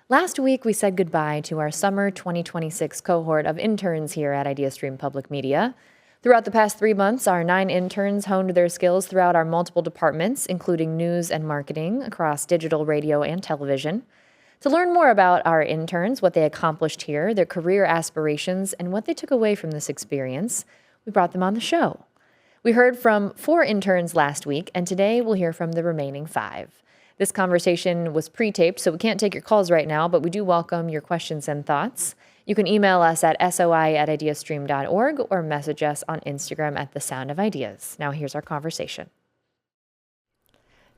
Last week, we said goodbye to our summer 2026 cohort of interns here at IdeaStream Public Media. Throughout the past 3 months, our 9 interns honed their skills throughout our multiple departments, including news and marketing across digital, radio, and television. To learn more about our interns, what they accomplished here, their career aspirations, and what they took away from this experience, we brought them on the show. We heard from 4 interns last week, and today we'll hear from the remaining 5. This conversation was pre-taped, so we can't take your calls right now, but we do welcome your questions and thoughts. You can email us at soi@ideastream.org or message us on Instagram at The Sound of Ideas. Now here's our conversation.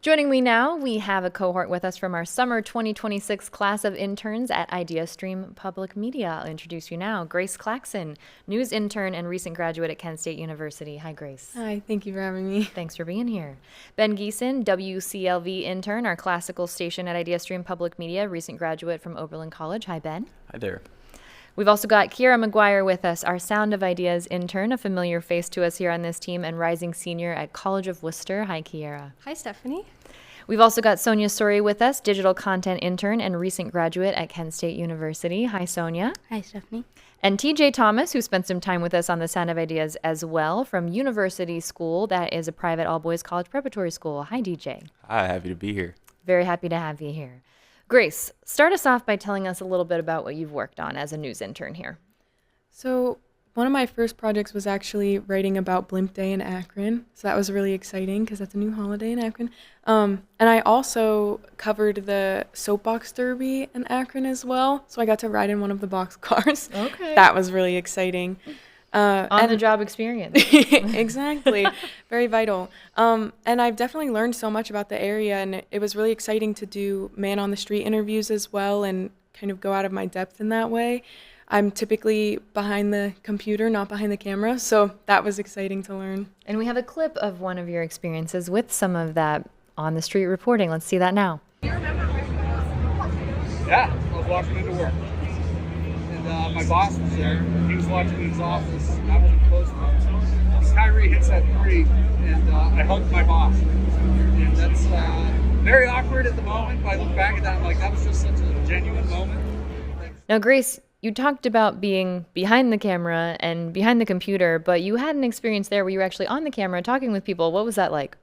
Joining me now, we have a cohort with us from our summer 2026 class of interns at IdeaStream Public Media. I'll introduce you now. Grace Claxon, news intern and recent graduate at Kent State University. Hi, Grace. Hi, thank you for having me. Thanks for being here. Ben Geeson, WCLV intern, our classical station at IdeaStream Public Media, recent graduate from Oberlin College. Hi, Ben. Hi there. We've also got Kiera McGuire with us, our Sound of Ideas intern, a familiar face to us here on this team, and rising senior at College of Worcester. Hi, Kiera. Hi, Stephanie. We've also got Sonia Suri with us, digital content intern and recent graduate at Kent State University. Hi, Sonia. Hi, Stephanie. And TJ Thomas, who spent some time with us on the Sound of Ideas as well, from University School, that is a private all-boys college preparatory school. Hi, DJ. Hi, happy to be here. Very happy to have you here. Grace, start us off by telling us a little bit about what you've worked on as a news intern here. So one of my first projects was actually writing about Blimp Day in Akron. So that was really exciting because that's a new holiday in Akron. And I also covered the soapbox derby in Akron as well. So I got to ride in one of the box cars. Okay. That was really exciting. On-the-job experience. Exactly. Very vital. And I've definitely learned so much about the area, and it was really exciting to do man-on-the-street interviews as well and kind of go out of my depth in that way. I'm typically behind the computer, not behind the camera, so that was exciting to learn. And we have a clip of one of your experiences with some of that on-the-street reporting. Let's see that now. Yeah, I was walking into work. And my boss was there. He was watching in his office. I wasn't close to him. Kyrie hits that three, and I hugged my boss. And that's very awkward at the moment, but I look back at that, I'm like, that was just such a genuine moment. Now, Grace, you talked about being behind the camera and behind the computer, but you had an experience there where you were actually on the camera talking with people. What was that like?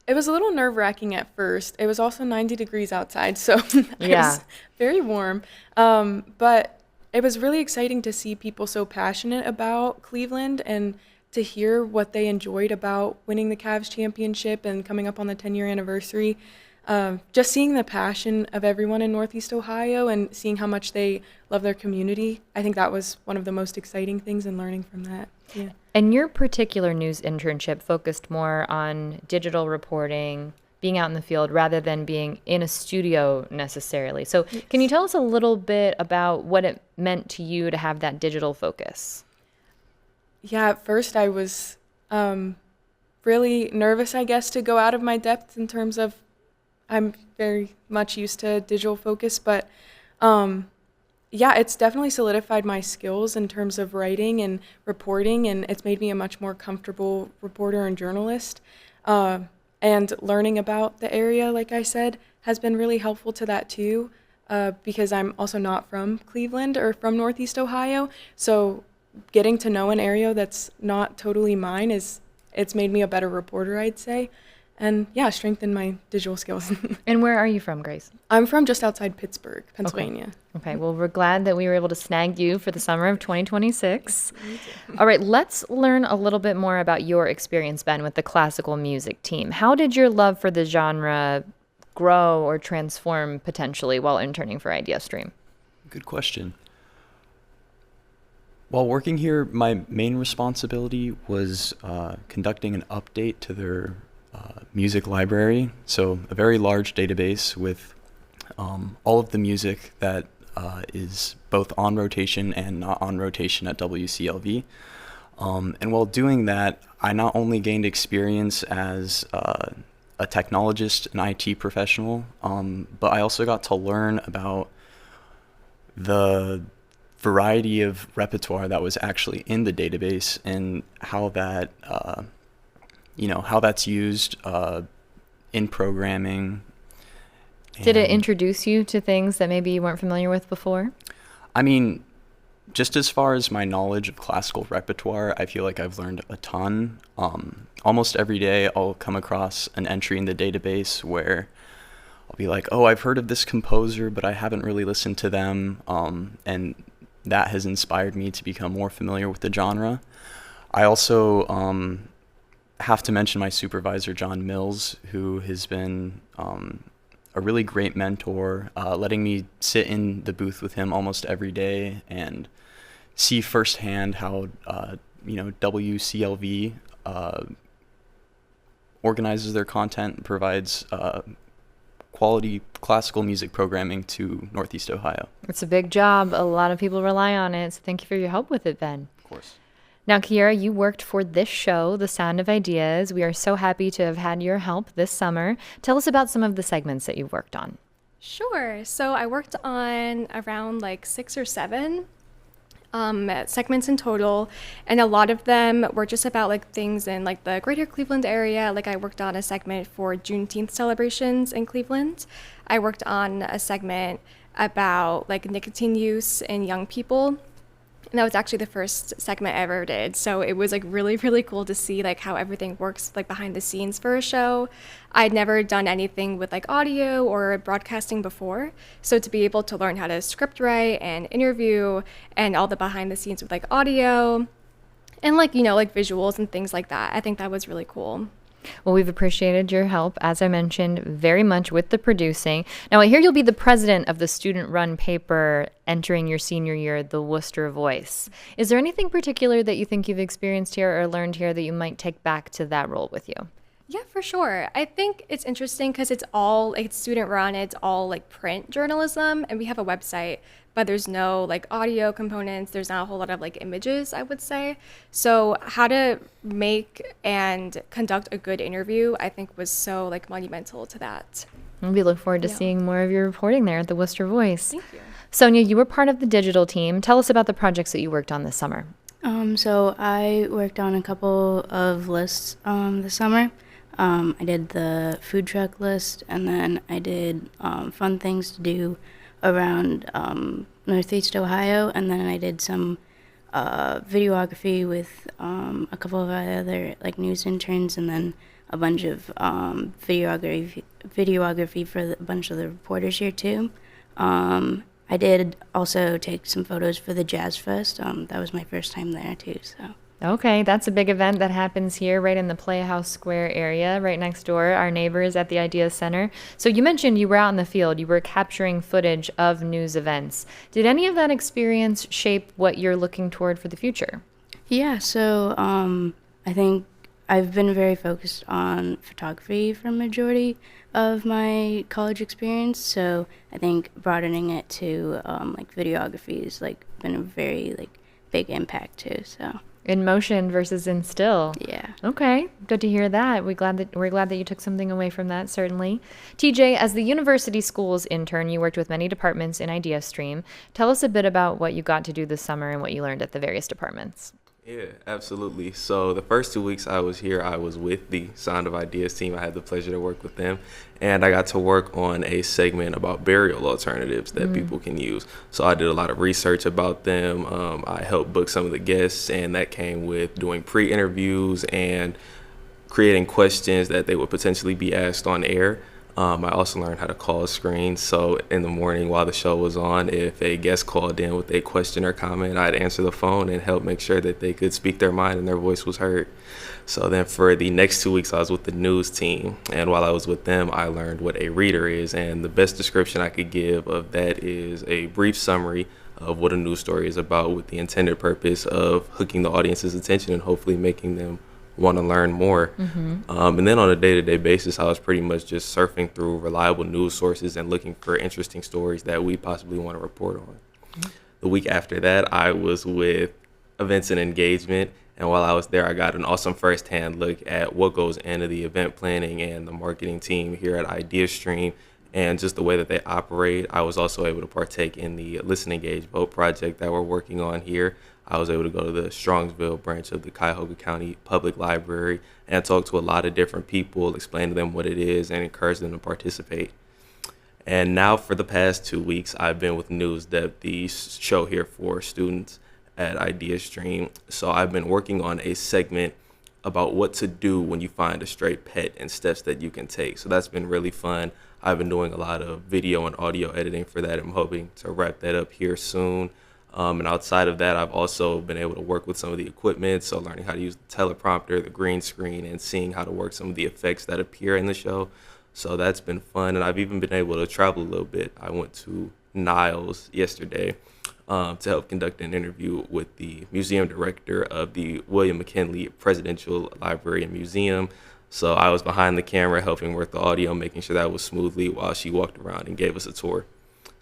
It was a little nerve-wracking at first. It was also 90 degrees outside, so it Yeah. was very warm. But it was really exciting to see people so passionate about Cleveland and to hear what they enjoyed about winning the Cavs championship and coming up on the 10-year anniversary. Just seeing the passion of everyone in Northeast Ohio and seeing how much they love their community, I think that was one of the most exciting things and learning from that. Yeah. And your particular news internship focused more on digital reporting, being out in the field, rather than being in a studio necessarily. So can you tell us a little bit about what it meant to you to have that digital focus? Yeah, at first I was really nervous, I guess, to go out of my depth in terms of I'm very much used to digital focus, but yeah, it's definitely solidified my skills in terms of writing and reporting, and it's made me a much more comfortable reporter and journalist. And learning about the area, like I said, has been really helpful to that too, because I'm also not from Cleveland or from Northeast Ohio. So getting to know an area that's not totally mine it's made me a better reporter, I'd say. And yeah, strengthened my digital skills. And where are you from, Grace? I'm from just outside Pittsburgh, Pennsylvania. Okay, well, we're glad that we were able to snag you for the summer of 2026. All right, let's learn a little bit more about your experience, Ben, with the classical music team. How did your love for the genre grow or transform potentially while interning for IdeaStream? Good question. While working here, my main responsibility was conducting an update to their music library. So a very large database with all of the music that is both on rotation and not on rotation at WCLV. And while doing that, I not only gained experience as a technologist, an IT professional, but I also got to learn about the variety of repertoire that was actually in the database and how that, how that's used in programming Did it And, introduce you to things that maybe you weren't familiar with before? I mean, just as far as my knowledge of classical repertoire, I feel like I've learned a ton. Almost every day, I'll come across an entry in the database where I'll be like, oh, I've heard of this composer, but I haven't really listened to them. And that has inspired me to become more familiar with the genre. I also have to mention my supervisor, John Mills, who has been a really great mentor, letting me sit in the booth with him almost every day and see firsthand how WCLV organizes their content and provides quality classical music programming to Northeast Ohio. It's a big job. A lot of people rely on it. So thank you for your help with it, Ben. Of course. Now, Kiera, you worked for this show, The Sound of Ideas. We are so happy to have had your help this summer. Tell us about some of the segments that you've worked on. Sure. So I worked on around like 6 or 7 segments in total, and a lot of them were just about like things in like the greater Cleveland area. Like I worked on a segment for Juneteenth celebrations in Cleveland. I worked on a segment about like nicotine use in young people. And that was actually the first segment I ever did. So it was like really, really cool to see like how everything works like behind the scenes for a show. I'd never done anything with like audio or broadcasting before. So to be able to learn how to script write and interview and all the behind the scenes with like audio and like, like visuals and things like that, I think that was really cool. Well, we've appreciated your help, as I mentioned, very much with the producing. Now, I hear you'll be the president of the student-run paper entering your senior year, The Worcester Voice. Is there anything particular that you think you've experienced here or learned here that you might take back to that role with you? Yeah, for sure. I think it's interesting because it's all like student run, it's all like print journalism, and we have a website, but there's no like audio components. There's not a whole lot of like images, I would say. So how to make and conduct a good interview, I think was so like monumental to that. We look forward to Yeah. seeing more of your reporting there at the Worcester Voice. Thank you. Sonia, you were part of the digital team. Tell us about the projects that you worked on this summer. So I worked on a couple of lists this summer. I did the food truck list, and then I did fun things to do around Northeast Ohio, and then I did some videography with a couple of other like news interns, and then a bunch of videography for a bunch of the reporters here too. I did also take some photos for the Jazz Fest. That was my first time there too, so. Okay, that's a big event that happens here right in the Playhouse Square area, right next door, our neighbors at the Ideas Center. So you mentioned you were out in the field, you were capturing footage of news events. Did any of that experience shape what you're looking toward for the future? Yeah, so I think I've been very focused on photography for a majority of my college experience, so I think broadening it to like videography has like been a very like big impact too, so. In motion versus in still. Yeah. Okay, good to hear that. We're glad that you took something away from that, certainly. TJ, as the university schools intern, you worked with many departments in IdeaStream. Tell us a bit about what you got to do this summer and what you learned at the various departments. Yeah, absolutely. So the first 2 weeks I was here, I was with the Sound of Ideas team. I had the pleasure to work with them, and I got to work on a segment about burial alternatives that people can use. So I did a lot of research about them. I helped book some of the guests, and that came with doing pre-interviews and creating questions that they would potentially be asked on air. I also learned how to call screens. So in the morning while the show was on, if a guest called in with a question or comment, I'd answer the phone and help make sure that they could speak their mind and their voice was heard. So then for the next 2 weeks, I was with the news team. And while I was with them, I learned what a reader is. And the best description I could give of that is a brief summary of what a news story is about with the intended purpose of hooking the audience's attention and hopefully making them want to learn more. And then on a day-to-day basis, I was pretty much just surfing through reliable news sources and looking for interesting stories that we possibly want to report on. The week after that, I was with events and engagement. And while I was there, I got an awesome firsthand look at what goes into the event planning and the marketing team here at IdeaStream and just the way that they operate. I was also able to partake in the Listen, Engage, Vote project that we're working on here. I was able to go to the Strongsville branch of the Cuyahoga County Public Library and talk to a lot of different people, explain to them what it is, and encourage them to participate. And now for the past 2 weeks, I've been with NewsDep, the show here for students at IdeaStream. So I've been working on a segment about what to do when you find a stray pet and steps that you can take. So that's been really fun. I've been doing a lot of video and audio editing for that. I'm hoping to wrap that up here soon. And outside of that, I've also been able to work with some of the equipment. So learning how to use the teleprompter, the green screen, and seeing how to work some of the effects that appear in the show. So that's been fun. And I've even been able to travel a little bit. I went to Niles yesterday to help conduct an interview with the museum director of the William McKinley Presidential Library and Museum. So I was behind the camera helping work the audio, making sure that was smoothly while she walked around and gave us a tour.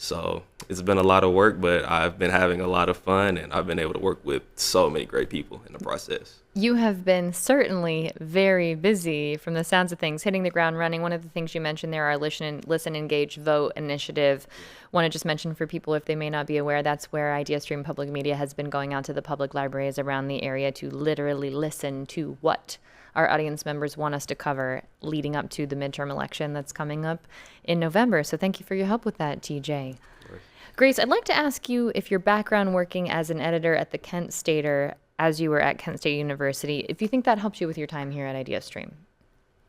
So it's been a lot of work, but I've been having a lot of fun, and I've been able to work with so many great people in the process. You have been certainly very busy from the sounds of things, hitting the ground running. One of the things you mentioned there, our Listen, Engage, Vote initiative. Want to just mention for people, if they may not be aware, that's where IdeaStream Public Media has been going out to the public libraries around the area to literally listen to what our audience members want us to cover leading up to the midterm election that's coming up in November. So thank you for your help with that, TJ. Grace, I'd like to ask you if your background working as an editor at the Kent Stater as you were at Kent State University, if you think that helped you with your time here at IdeaStream.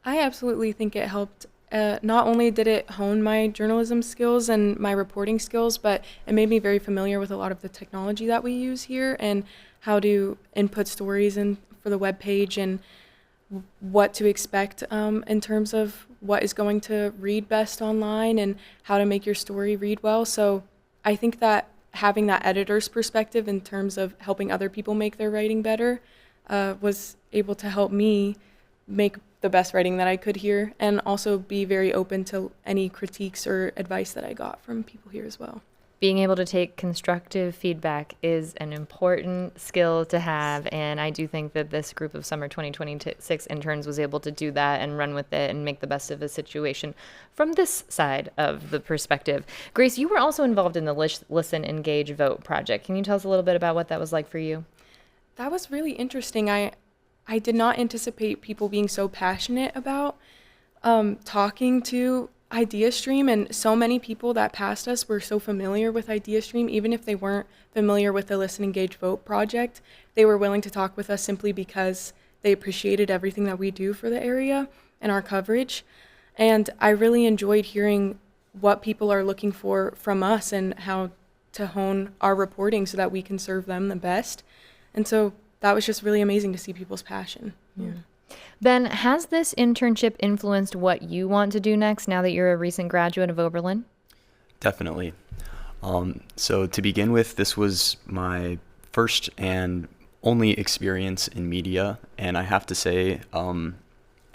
I absolutely think it helped. Not only did it hone my journalism skills and my reporting skills, but it made me very familiar with a lot of the technology that we use here and how to input stories in for the web page and what to expect in terms of what is going to read best online and how to make your story read well. So I think that having that editor's perspective in terms of helping other people make their writing better was able to help me make the best writing that I could here, and also be very open to any critiques or advice that I got from people here as well. Being able to take constructive feedback is an important skill to have, and I do think that this group of summer 2026 interns was able to do that and run with it and make the best of a situation from this side of the perspective. Grace, you were also involved in the Listen, Engage, Vote project. Can you tell us a little bit about what that was like for you? That was really interesting. I did not anticipate people being so passionate about talking to IdeaStream, and so many people that passed us were so familiar with IdeaStream. Even if they weren't familiar with the Listen, Engage, Vote project, they were willing to talk with us simply because they appreciated everything that we do for the area and our coverage. And I really enjoyed hearing what people are looking for from us and how to hone our reporting so that we can serve them the best. And so that was just really amazing to see people's passion. Yeah. Ben, has this internship influenced what you want to do next now that you're a recent graduate of Oberlin? Definitely. So to begin with, this was my first and only experience in media, and I have to say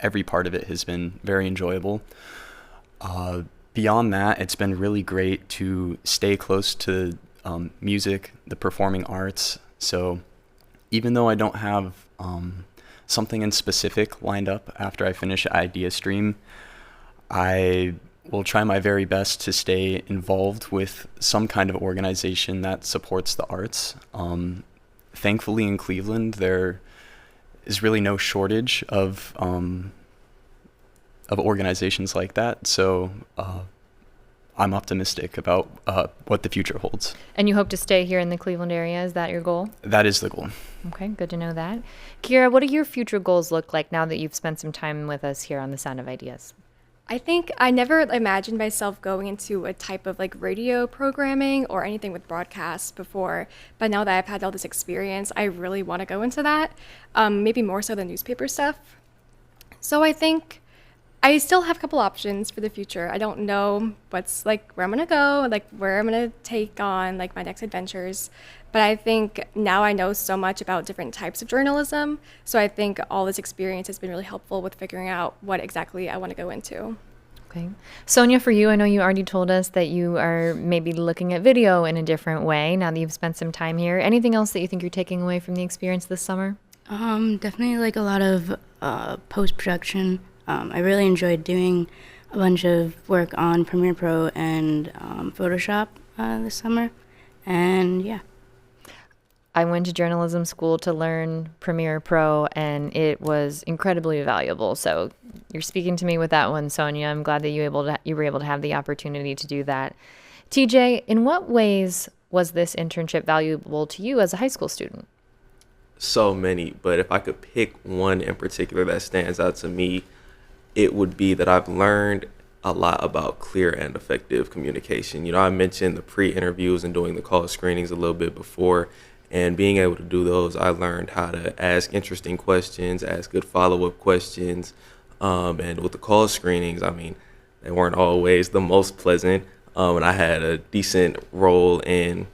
every part of it has been very enjoyable. Beyond that, it's been really great to stay close to music, the performing arts. So even though I don't have something in specific lined up after I finish IdeaStream, I will try my very best to stay involved with some kind of organization that supports the arts. Thankfully in Cleveland, there is really no shortage of organizations like that. So I'm optimistic about what the future holds. And you hope to stay here in the Cleveland area? Is that your goal? That is the goal. Okay, good to know that. Kira, what do your future goals look like now that you've spent some time with us here on The Sound of Ideas? I think I never imagined myself going into a type of like radio programming or anything with broadcasts before, but now that I've had all this experience, I really want to go into that, maybe more so than newspaper stuff. So I think I still have a couple options for the future. I don't know what's like where I'm gonna go, like where I'm gonna take on like my next adventures. But I think now I know so much about different types of journalism. So I think all this experience has been really helpful with figuring out what exactly I want to go into. Okay. Sonia, for you, I know you already told us that you are maybe looking at video in a different way now that you've spent some time here. Anything else that you think you're taking away from the experience this summer? Definitely like a lot of post-production. I really enjoyed doing a bunch of work on Premiere Pro and Photoshop this summer. And yeah. I went to journalism school to learn Premiere Pro, and it was incredibly valuable. So you're speaking to me with that one, Sonia. I'm glad that you were able to have the opportunity to do that. TJ, in what ways was this internship valuable to you as a high school student? So many, but if I could pick one in particular that stands out to me, it would be that I've learned a lot about clear and effective communication. You know, I mentioned the pre-interviews and doing the call screenings a little bit before, and being able to do those, I learned how to ask interesting questions, ask good follow-up questions, and with the call screenings, I mean, they weren't always the most pleasant, and I had a decent role in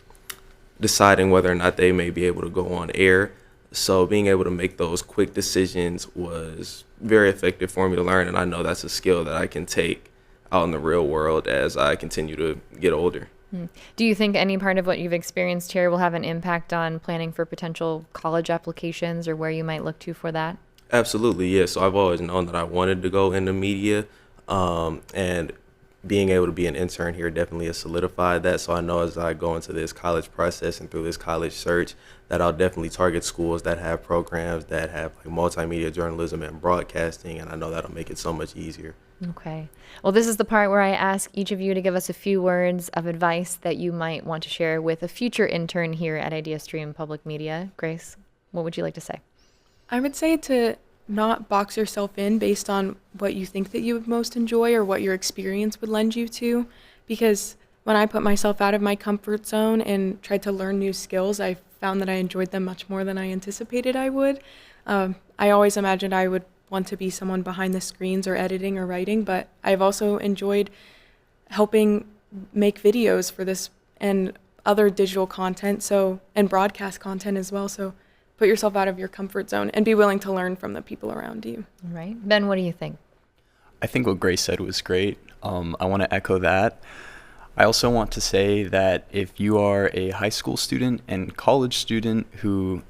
deciding whether or not they may be able to go on air. So being able to make those quick decisions was very effective for me to learn, and I know that's a skill that I can take out in the real world as I continue to get older. Do you think any part of what you've experienced here will have an impact on planning for potential college applications or where you might look to for that? Absolutely, yes. So I've always known that I wanted to go into media, and being able to be an intern here definitely has solidified that. So I know as I go into this college process and through this college search that I'll definitely target schools that have programs that have like multimedia journalism and broadcasting, and I know that'll make it so much easier. Okay. Well, this is the part where I ask each of you to give us a few words of advice that you might want to share with a future intern here at IdeaStream Public Media. Grace, what would you like to say? I would say to not box yourself in based on what you think that you would most enjoy or what your experience would lend you to, because when I put myself out of my comfort zone and tried to learn new skills, I found that I enjoyed them much more than I anticipated I would. I always imagined I would want to be someone behind the screens or editing or writing, but I've also enjoyed helping make videos for this and other digital content, and broadcast content as well. So put yourself out of your comfort zone and be willing to learn from the people around you. All right. Ben, what do you think? I think what Grace said was great. I want to echo that. I also want to say that if you are a high school student and college student who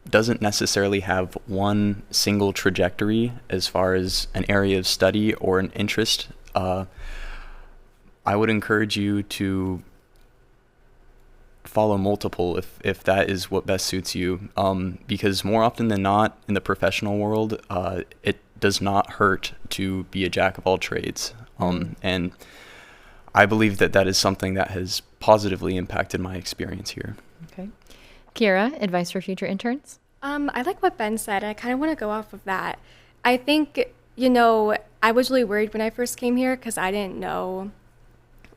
doesn't necessarily have one single trajectory as far as an area of study or an interest, I would encourage you to follow multiple if that is what best suits you, because more often than not in the professional world, it does not hurt to be a jack of all trades. And I believe that that is something that has positively impacted my experience here. Okay. Kira, advice for future interns? I like what Ben said. I kind of want to go off of that. I think, I was really worried when I first came here because I didn't know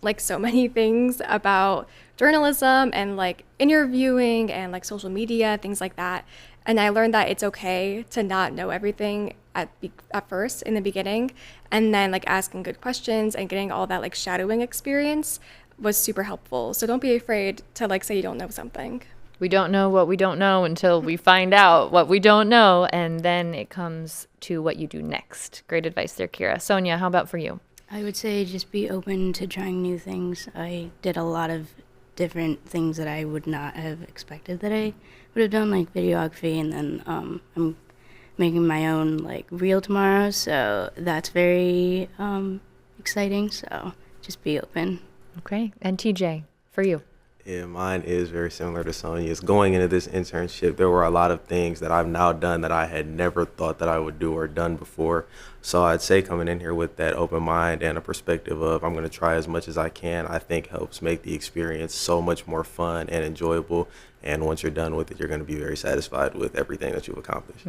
like so many things about journalism and like interviewing and like social media, things like that. And I learned that it's okay to not know everything at first in the beginning, and then like asking good questions and getting all that like shadowing experience was super helpful. So don't be afraid to like say you don't know something. We don't know what we don't know until we find out what we don't know, and then it comes to what you do next. Great advice there, Kira. Sonia, how about for you? I would say just be open to trying new things. I did a lot of different things that I would not have expected that I would have done, like videography, and then I'm making my own like reel tomorrow, so that's very exciting. So just be open. Okay. And TJ, for you? Yeah, mine is very similar to Sonia's. Going into this internship, there were a lot of things that I've now done that I had never thought that I would do or done before. So I'd say coming in here with that open mind and a perspective of I'm going to try as much as I can, I think helps make the experience so much more fun and enjoyable. And once you're done with it, you're going to be very satisfied with everything that you've accomplished.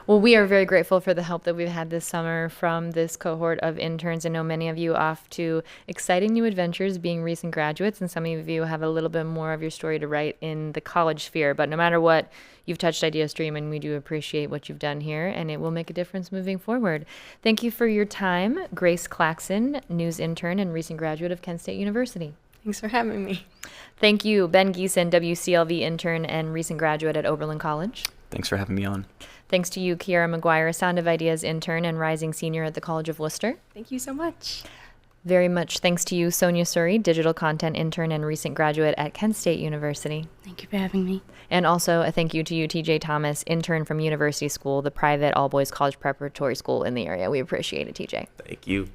Well, we are very grateful for the help that we've had this summer from this cohort of interns. I know many of you off to exciting new adventures being recent graduates, and some of you have a little bit more of your story to write in the college sphere. But no matter what, you've touched IdeaStream, and we do appreciate what you've done here, and it will make a difference moving forward. Thank you for your time, Grace Claxon, news intern and recent graduate of Kent State University. Thanks for having me. Thank you, Ben Geeson, WCLV intern and recent graduate at Oberlin College. Thanks for having me on. Thanks to you, Kiara McGuire, Sound of Ideas intern and rising senior at the College of Worcester. Thank you so much. Very much thanks to you, Sonia Suri, digital content intern and recent graduate at Kent State University. Thank you for having me. And also a thank you to you, TJ Thomas, intern from University School, the private all-boys college preparatory school in the area. We appreciate it, TJ. Thank you.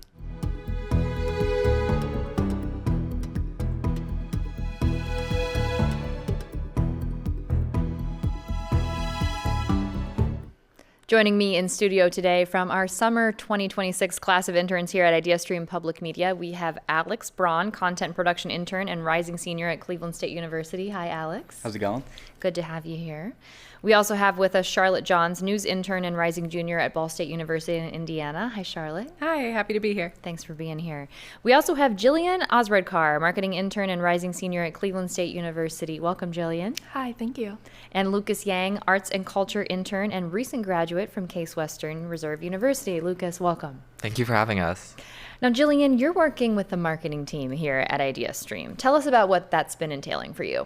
Joining me in studio today from our summer 2026 class of interns here at IdeaStream Public Media, we have Alex Braun, content production intern and rising senior at Cleveland State University. Hi, Alex. How's it going? Good to have you here. We also have with us Charlotte Johns, news intern and rising junior at Ball State University in Indiana. Hi, Charlotte. Hi, happy to be here. Thanks for being here. We also have Jillian Osredkar, marketing intern and rising senior at Cleveland State University. Welcome, Jillian. Hi, thank you. And Lucas Yang, arts and culture intern and recent graduate from Case Western Reserve University. Lucas, welcome. Thank you for having us. Now, Jillian, you're working with the marketing team here at IdeaStream. Tell us about what that's been entailing for you.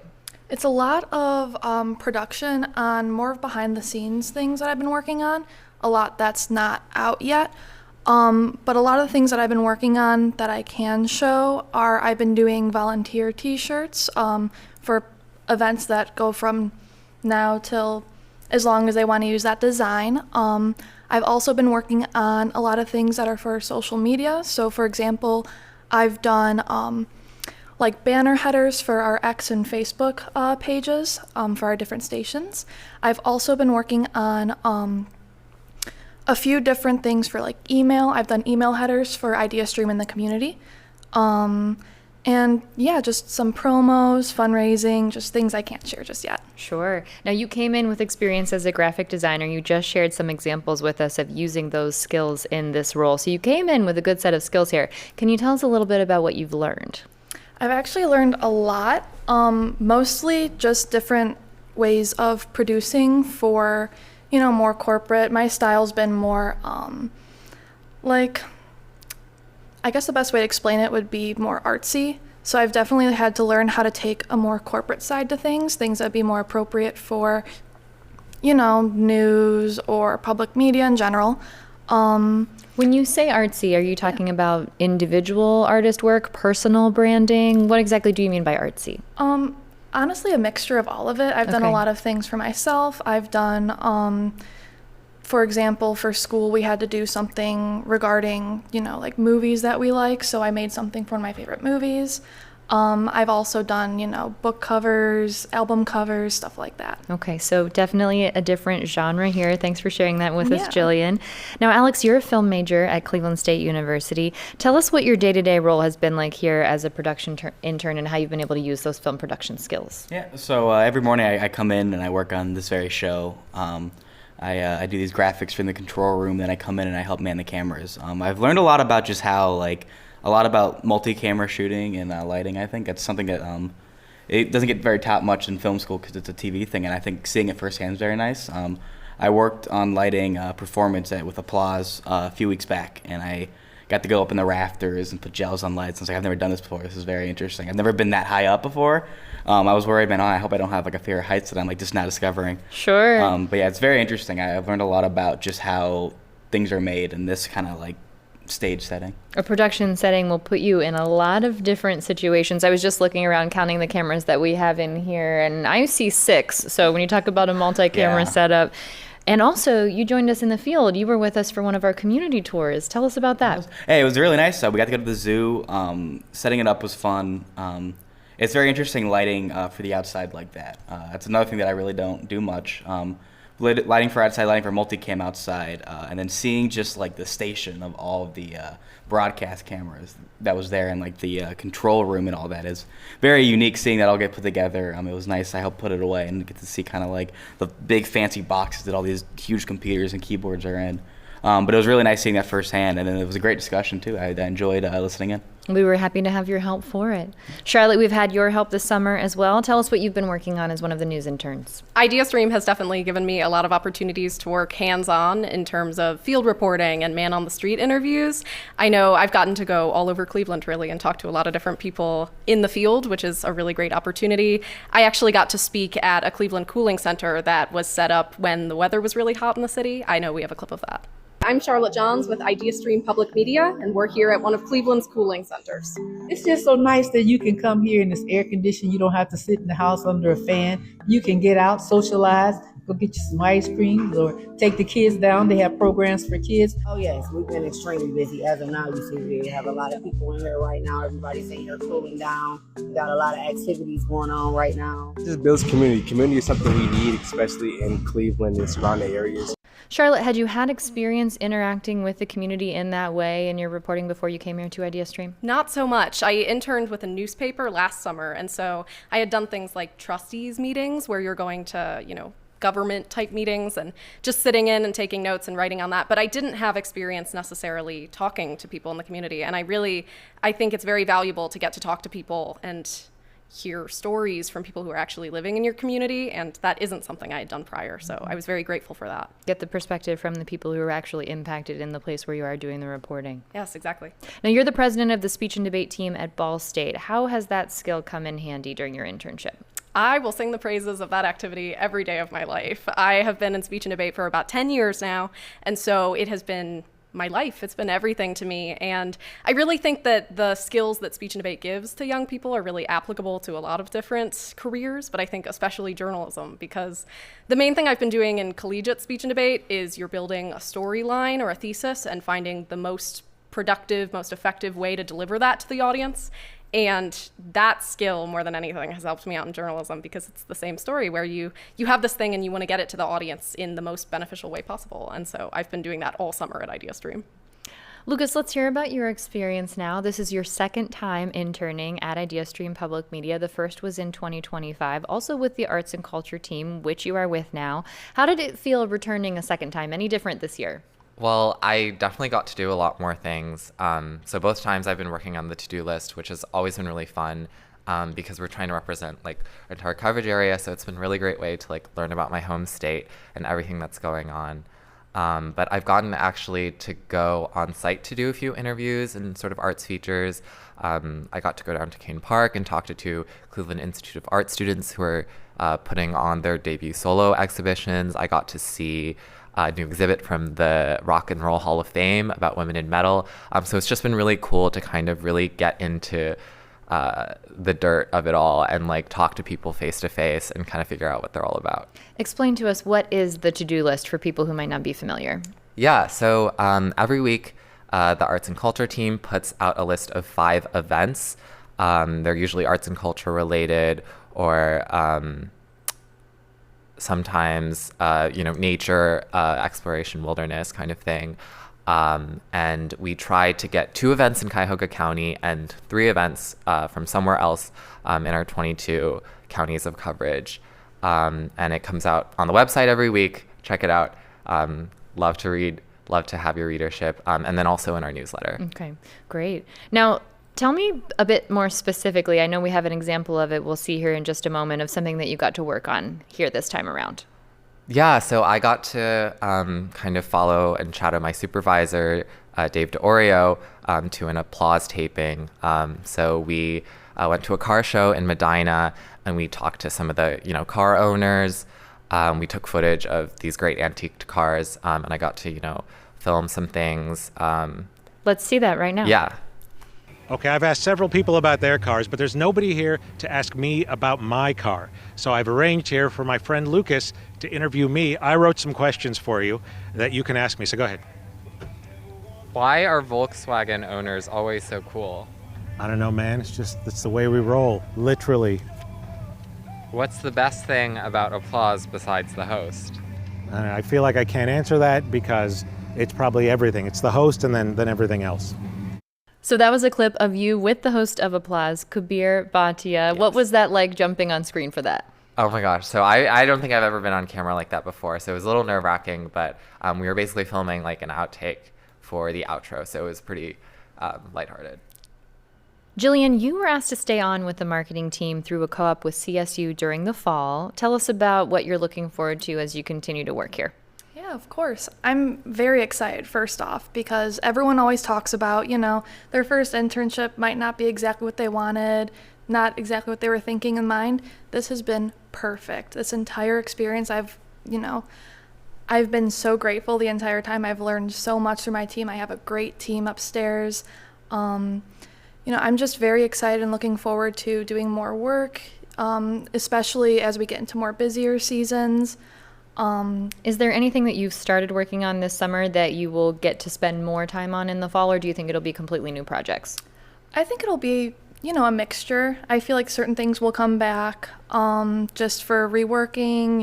It's a lot of production on more of behind the scenes things that I've been working on. A lot that's not out yet. But a lot of the things that I've been working on that I can show are I've been doing volunteer t-shirts for events that go from now till as long as they want to use that design. I've also been working on a lot of things that are for social media. So for example, I've done like banner headers for our X and Facebook pages for our different stations. I've also been working on a few different things for like email. I've done email headers for IdeaStream in the community. And yeah, just some promos, fundraising, just things I can't share just yet. Sure. Now, you came in with experience as a graphic designer. You just shared some examples with us of using those skills in this role. So you came in with a good set of skills here. Can you tell us a little bit about what you've learned? I've actually learned a lot, mostly just different ways of producing for, more corporate. My style's been more, I guess the best way to explain it would be more artsy. So I've definitely had to learn how to take a more corporate side to things that'd be more appropriate for, news or public media in general. When you say artsy, are you talking about individual artist work, personal branding? What exactly do you mean by artsy? Honestly, a mixture of all of it. I've done a lot of things for myself. I've done, for example, for school, we had to do something regarding, like movies that we like. So I made something for one of my favorite movies. I've also done, book covers, album covers, stuff like that. Okay, so definitely a different genre here. Thanks for sharing that with us, Jillian. Now, Alex, you're a film major at Cleveland State University. Tell us what your day-to-day role has been like here as a production intern and how you've been able to use those film production skills. Yeah, so every morning I come in and I work on this very show. I do these graphics from the control room, then I come in and I help man the cameras. I've learned a lot about just how, a lot about multi-camera shooting and lighting. I think that's something that it doesn't get very taught much in film school because it's a TV thing, and I think seeing it firsthand is very nice. I worked on lighting performance with Applause a few weeks back, and I got to go up in the rafters and put gels on lights. And I was like, I've never done this before. This is very interesting. I've never been that high up before. I was worried, man, I hope I don't have a fear of heights that I'm just now discovering. Sure. But yeah, it's very interesting. I've learned a lot about just how things are made in this kind of stage setting. A production setting will put you in a lot of different situations. I was just looking around counting the cameras that we have in here, and I see 6. So when you talk about a multi-camera setup, and also you joined us in the field. You were with us for one of our community tours. Tell us about that. Hey, it was really nice. We got to go to the zoo. Setting it up was fun. It's very interesting lighting for the outside like that. That's another thing that I really don't do much. Lighting for outside, lighting for multicam outside, and then seeing just the station of all of the broadcast cameras that was there and the control room and all that is very unique. Seeing that all get put together, it was nice. I helped put it away and get to see kind of the big fancy boxes that all these huge computers and keyboards are in. But it was really nice seeing that firsthand, and then it was a great discussion too. I enjoyed listening in. We were happy to have your help for it. Charlotte, we've had your help this summer as well. Tell us what you've been working on as one of the news interns. IdeaStream has definitely given me a lot of opportunities to work hands-on in terms of field reporting and man-on-the-street interviews. I know I've gotten to go all over Cleveland, really, and talk to a lot of different people in the field, which is a really great opportunity. I actually got to speak at a Cleveland cooling center that was set up when the weather was really hot in the city. I know we have a clip of that. I'm Charlotte Johns with IdeaStream Public Media, and we're here at one of Cleveland's cooling centers. It's just so nice that you can come here and it's air conditioned. You don't have to sit in the house under a fan. You can get out, socialize, go get you some ice cream or take the kids down. They have programs for kids. Oh yes, we've been extremely busy. As of now, you see we have a lot of people in here right now. Everybody's in here cooling down. We got a lot of activities going on right now. It just builds community. Community is something we need, especially in Cleveland and surrounding areas. Charlotte, had you had experience interacting with the community in that way in your reporting before you came here to IdeaStream? Not so much. I interned with a newspaper last summer, and so I had done things like trustees meetings where you're going to, government type meetings and just sitting in and taking notes and writing on that. But I didn't have experience necessarily talking to people in the community. And I think it's very valuable to get to talk to people and hear stories from people who are actually living in your community, and that isn't something I had done prior, so I was very grateful for that. Get the perspective from the people who are actually impacted in the place where you are doing the reporting. Yes, exactly. Now, you're the president of the speech and debate team at Ball State. How has that skill come in handy during your internship? I will sing the praises of that activity every day of my life. I have been in speech and debate for about 10 years now, and so it has been my life. It's been everything to me. And I really think that the skills that speech and debate gives to young people are really applicable to a lot of different careers, but I think especially journalism, because the main thing I've been doing in collegiate speech and debate is you're building a storyline or a thesis and finding the most productive, most effective way to deliver that to the audience. And that skill, more than anything, has helped me out in journalism, because it's the same story where you have this thing and you want to get it to the audience in the most beneficial way possible. And so I've been doing that all summer at IdeaStream. Lucas, let's hear about your experience now. This is your second time interning at IdeaStream Public Media. The first was in 2025, also with the Arts and Culture team, which you are with now. How did it feel returning a second time? Any different this year? Well, I definitely got to do a lot more things. So both times I've been working on the to-do list, which has always been really fun because we're trying to represent our entire coverage area. So it's been a really great way to learn about my home state and everything that's going on. But I've gotten actually to go on site to do a few interviews and sort of arts features. I got to go down to Kane Park and talk to 2 Cleveland Institute of Art students who are putting on their debut solo exhibitions. I got to see a new exhibit from the Rock and Roll Hall of Fame about women in metal. So it's just been really cool to kind of really get into the dirt of it all and talk to people face to face and kind of figure out what they're all about. Explain to us, what is the to-do list for people who might not be familiar? Yeah, so every week the Arts and Culture team puts out a list of 5 events. They're usually arts and culture related, or sometimes, nature, exploration, wilderness kind of thing. And we try to get 2 events in Cuyahoga County and 3 events from somewhere else in our 22 counties of coverage. And it comes out on the website every week. Check it out. Love to read, love to have your readership. And then also in our newsletter. Okay, great. Now, tell me a bit more specifically. I know we have an example of it we'll see here in just a moment, of something that you got to work on here this time around. Yeah, so I got to kind of follow and shadow my supervisor, Dave DeOrio, to an applause taping. So we went to a car show in Medina, and we talked to some of the car owners. We took footage of these great antique cars, and I got to film some things. Let's see that right now. Yeah. Okay, I've asked several people about their cars, but there's nobody here to ask me about my car. So I've arranged here for my friend Lucas to interview me. I wrote some questions for you that you can ask me, so go ahead. Why are Volkswagen owners always so cool? I don't know, man. It's the way we roll, literally. What's the best thing about applause besides the host? I feel like I can't answer that because it's probably everything. It's the host and then everything else. So that was a clip of you with the host of Applause, Kabir Bhatia. Yes. What was that like jumping on screen for that? Oh my gosh. So I don't think I've ever been on camera like that before. So it was a little nerve-wracking, but we were basically filming an outtake for the outro. So it was pretty lighthearted. Jillian, you were asked to stay on with the marketing team through a co-op with CSU during the fall. Tell us about what you're looking forward to as you continue to work here. Yeah, of course. I'm very excited, first off, because everyone always talks about, their first internship might not be exactly what they wanted, not exactly what they were thinking in mind. This has been perfect. This entire experience, I've been so grateful the entire time. I've learned so much through my team. I have a great team upstairs. I'm just very excited and looking forward to doing more work, especially as we get into more busier seasons. Is there anything that you've started working on this summer that you will get to spend more time on in the fall, or do you think it'll be completely new projects? I think it'll be, a mixture. I feel like certain things will come back just for reworking,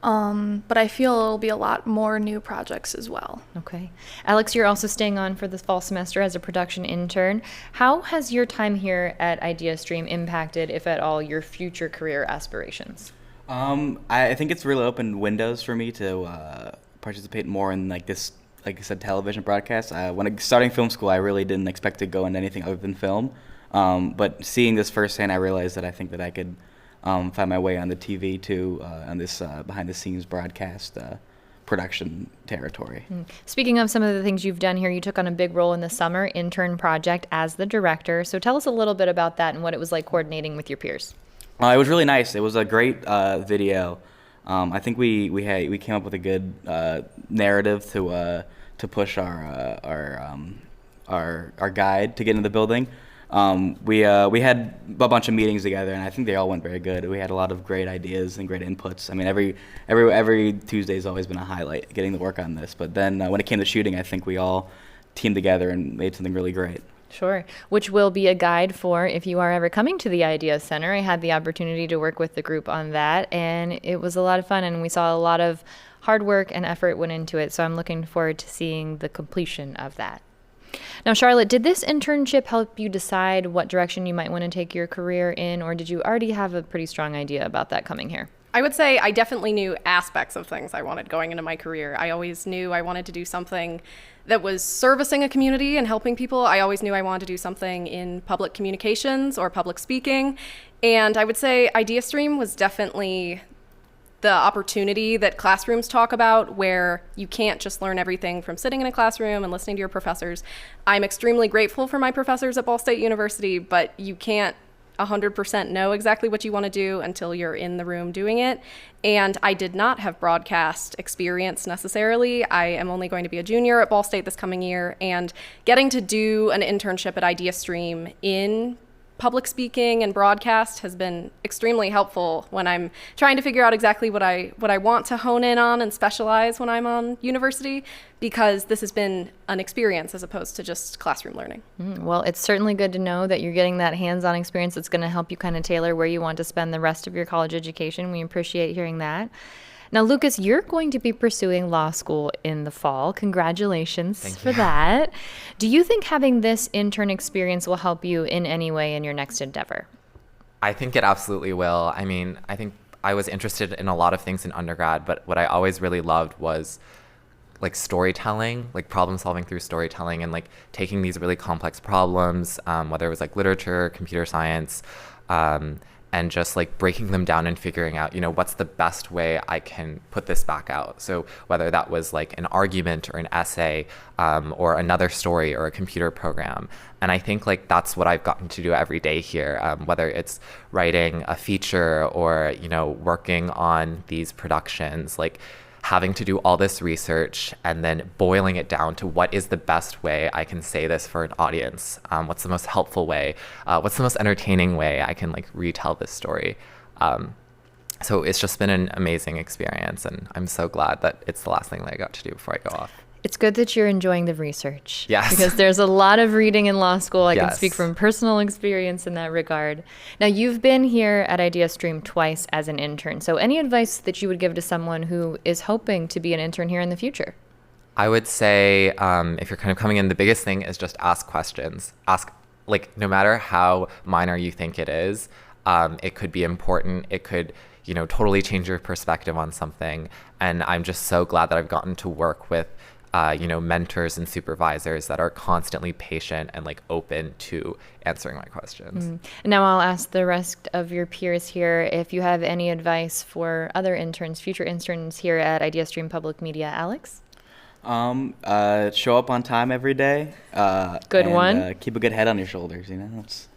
But I feel it'll be a lot more new projects as well. Okay. Alex, you're also staying on for this fall semester as a production intern. How has your time here at IdeaStream impacted, if at all, your future career aspirations? I think it's really opened windows for me to participate more in like this, like I said, television broadcast. Starting film school, I really didn't expect to go into anything other than film. But seeing this firsthand, I realized that I think that I could find my way on the TV too, on this behind-the-scenes broadcast production territory. Speaking of some of the things you've done here, you took on a big role in the summer intern project as the director. So tell us a little bit about that and what it was like coordinating with your peers. It was really nice. It was a great video. I think we came up with a good narrative to push our guide to get into the building. We had a bunch of meetings together, and I think they all went very good. We had a lot of great ideas and great inputs. I mean, every Tuesday's always been a highlight, getting to work on this. But then when it came to shooting, I think we all teamed together and made something really great. Sure, which will be a guide for if you are ever coming to the Idea Center. I had the opportunity to work with the group on that, and it was a lot of fun, and we saw a lot of hard work and effort went into it, so I'm looking forward to seeing the completion of that. Now, Charlotte, did this internship help you decide what direction you might want to take your career in, or did you already have a pretty strong idea about that coming here? I would say I definitely knew aspects of things I wanted going into my career. I always knew I wanted to do something that was servicing a community and helping people. I always knew I wanted to do something in public communications or public speaking. And I would say IdeaStream was definitely the opportunity that classrooms talk about, where you can't just learn everything from sitting in a classroom and listening to your professors. I'm extremely grateful for my professors at Ball State University, but you can't 100% know exactly what you want to do until you're in the room doing it. And I did not have broadcast experience necessarily. I am only going to be a junior at Ball State this coming year, and getting to do an internship at IdeaStream in public speaking and broadcast has been extremely helpful when I'm trying to figure out exactly what I want to hone in on and specialize when I'm on university, because this has been an experience as opposed to just classroom learning. Well, it's certainly good to know that you're getting that hands-on experience that's going to help you kind of tailor where you want to spend the rest of your college education. We appreciate hearing that. Now, Lucas, you're going to be pursuing law school in the fall. Congratulations for that. Do you think having this intern experience will help you in any way in your next endeavor? I think it absolutely will. I mean, I think I was interested in a lot of things in undergrad, but what I always really loved was like storytelling, like problem solving through storytelling, and like taking these really complex problems, whether it was like literature, computer science, and just like breaking them down and figuring out, you know, what's the best way I can put this back out. So whether that was like an argument or an essay, or another story or a computer program. And I think like that's what I've gotten to do every day here, whether it's writing a feature or, you know, working on these productions, like having to do all this research and then boiling it down to what is the best way I can say this for an audience. What's the most helpful way? What's the most entertaining way I can like retell this story? So it's just been an amazing experience, and I'm so glad that it's the last thing that I got to do before I go off. It's good that you're enjoying the research. Yes. Because there's a lot of reading in law school. I can Yes. speak from personal experience in that regard. Now, you've been here at IdeaStream twice as an intern. So any advice that you would give to someone who is hoping to be an intern here in the future? I would say if you're kind of coming in, the biggest thing is just ask questions. Ask, like, no matter how minor you think it is, it could be important. It could, you know, totally change your perspective on something. And I'm just so glad that I've gotten to work with you know, mentors and supervisors that are constantly patient and like open to answering my questions. And now I'll ask the rest of your peers here if you have any advice for other interns, future interns here at IdeaStream Public Media. Alex? Show up on time every day. Good one. Keep a good head on your shoulders, you know? That's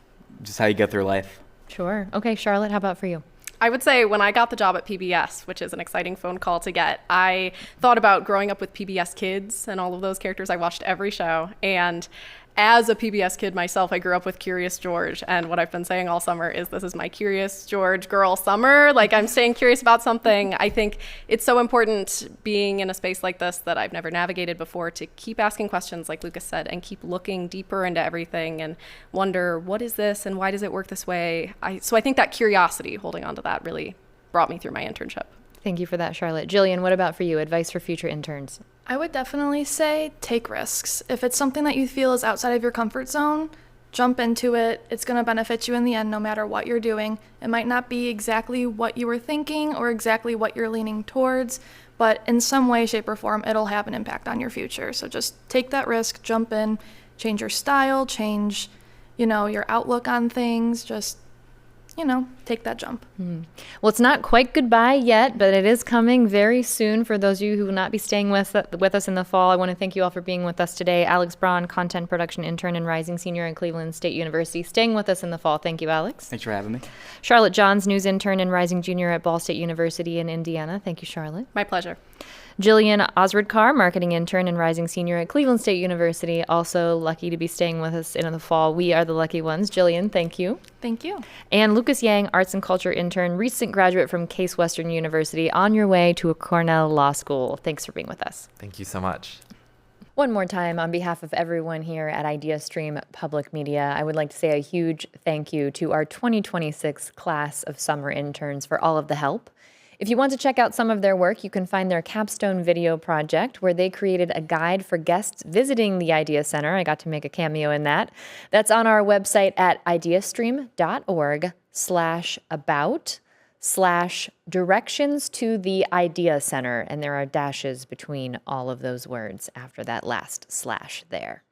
just how you get through life. Sure. Okay, Charlotte, how about for you? I would say when I got the job at PBS, which is an exciting phone call to get, I thought about growing up with PBS Kids and all of those characters. I watched every show. And as a PBS kid myself, I grew up with Curious George. And what I've been saying all summer is this is my Curious George girl summer. Like, I'm staying curious about something. I think it's so important being in a space like this that I've never navigated before to keep asking questions, like Lucas said, and keep looking deeper into everything and wonder, what is this and why does it work this way? So I think that curiosity, holding on to that, really brought me through my internship. Thank you for that, Charlotte. Jillian, what about for you? Advice for future interns? I would definitely say take risks. If it's something that you feel is outside of your comfort zone, jump into it. It's going to benefit you in the end no matter what you're doing. It might not be exactly what you were thinking or exactly what you're leaning towards, but in some way, shape, or form, it'll have an impact on your future. So just take that risk, jump in, change your style, change, your outlook on things. Just, take that jump. Well, it's not quite goodbye yet, but it is coming very soon. For those of you who will not be staying with us in the fall, I want to thank you all for being with us today. Alex Braun, content production intern and rising senior at Cleveland State University, staying with us in the fall. Thank you, Alex. Thanks for having me. Charlotte Johns, news intern and rising junior at Ball State University in Indiana. Thank you, Charlotte. My pleasure. Jillian Osridkar, marketing intern and rising senior at Cleveland State University, also lucky to be staying with us in the fall. We are the lucky ones. Jillian, thank you. Thank you. And Lucas Yang, arts and culture intern, recent graduate from Case Western University, on your way to a Cornell Law School. Thanks for being with us. Thank you so much. One more time, on behalf of everyone here at IdeaStream Public Media, I would like to say a huge thank you to our 2026 class of summer interns for all of the help. If you want to check out some of their work, you can find their capstone video project where they created a guide for guests visiting the Idea Center. I got to make a cameo in that. That's on our website at ideastream.org/about/directions to the Idea Center. And there are dashes between all of those words after that last slash there.